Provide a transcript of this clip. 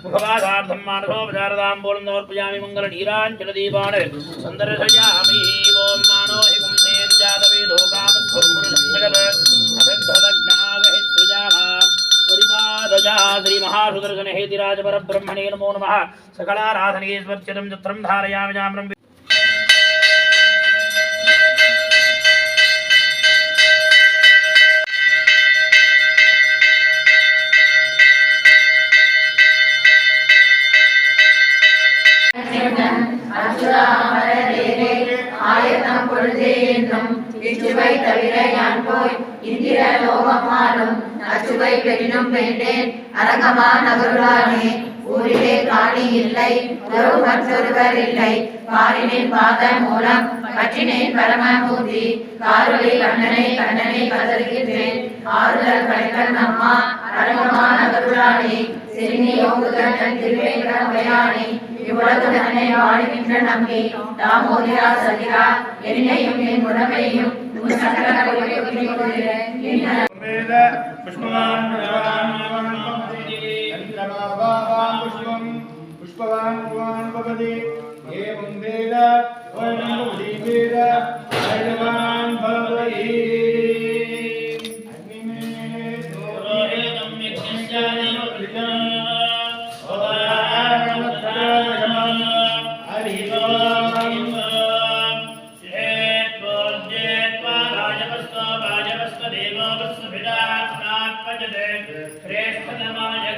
मुखवासार्थं मानसोपचारदाम्बूलं समर्पयामि मङ्गलनीराञ्जनदीपान् सन्दर्शयामि ॐ मानो हि पुंसेन जातवेदो कामस्वरूपसङ्गजप असिद्धदग्नागहित्सृजामा परिपादजा श्रीमहासुदर्शनहेतिराजपरब्रह्मणे नमो नमः सकलाराधनेश्वर्चितं चित्रं धारयामि जाम्रं இச்சுவை தவிர யான் போய் இந்திர லோகமாலும் அச்சுவை பெரினும் வேண்டேன் அரங்கமா நகருளானே ஊரிலே காணி இல்லை ஒரு மற்றொருவர் இல்லை பாரினேன் பாத மூலம் பற்றினேன் பரமமூர்த்தி காரொலி கண்ணனை கண்ணனை கதறுகின்றேன் ஆறுதல் கலைகள் நம்மா அரங்கமா நகருளானே செருங்கி யோகுதன் திருவேங்கடமுடையானே இவ்வளவு தன்னை வாழுகின்ற நம்பி தாமோதிரா சதிரா என்னையும் என் உடமையும் श्रेष्ठतमाय